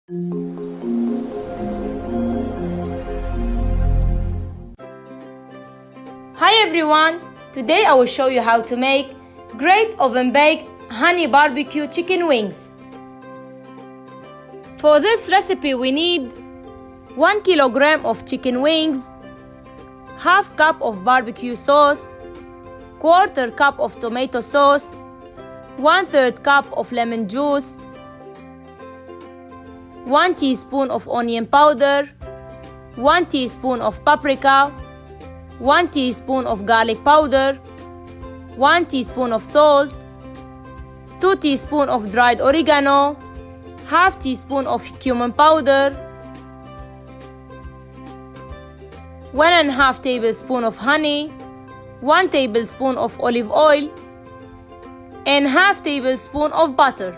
Hi everyone! Today I will show you how to make great oven-baked honey barbecue chicken wings. For this recipe we need 1 kilogram of chicken wings, half cup of barbecue sauce, quarter cup of tomato sauce, 1/3 cup of lemon juice, 1 teaspoon of onion powder, 1 teaspoon of paprika, 1 teaspoon of garlic powder, 1 teaspoon of salt, 2 teaspoons of dried oregano, half teaspoon of cumin powder, 1.5 tablespoons of honey, 1 tablespoon of olive oil, and half tablespoon of butter.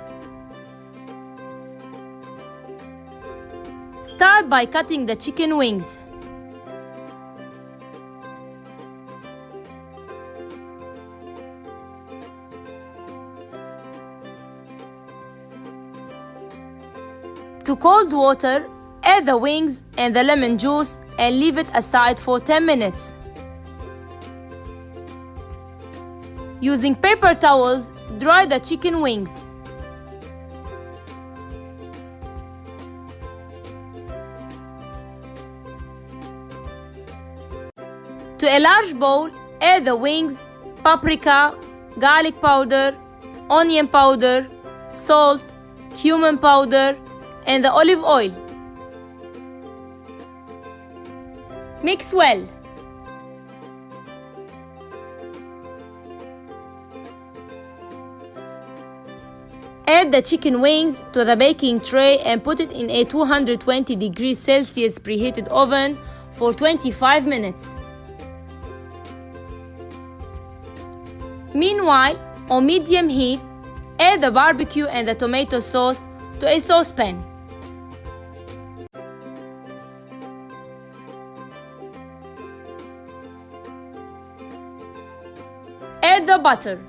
Start by cutting the chicken wings. To cold water, add the wings and the lemon juice and leave it aside for 10 minutes. Using paper towels, dry the chicken wings. To a large bowl, add the wings, paprika, garlic powder, onion powder, salt, cumin powder, and the olive oil. Mix well. Add the chicken wings to the baking tray and put it in a 220 degrees Celsius preheated oven for 25 minutes. Meanwhile, on medium heat, add the barbecue and the tomato sauce to a saucepan. Add the butter.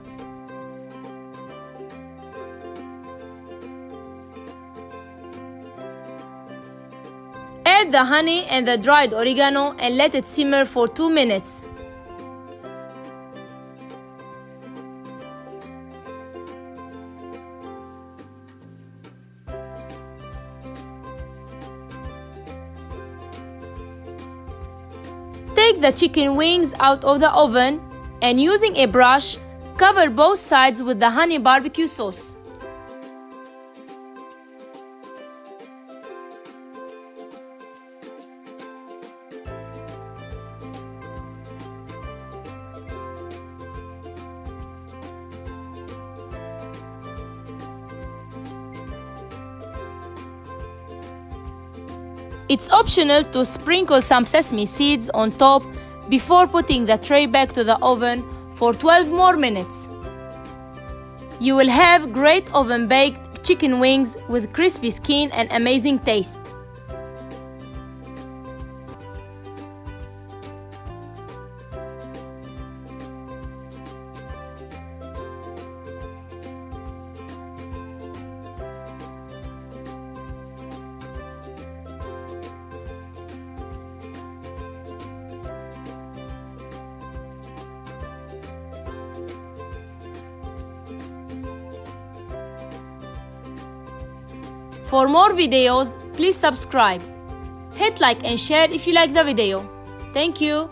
Add the honey and the dried oregano and let it simmer for 2 minutes. Take the chicken wings out of the oven and using a brush, cover both sides with the honey barbecue sauce. It's optional to sprinkle some sesame seeds on top before putting the tray back to the oven for 12 more minutes. You will have great oven-baked chicken wings with crispy skin and amazing taste. For more videos, please subscribe. Hit like and share if you like the video. Thank you.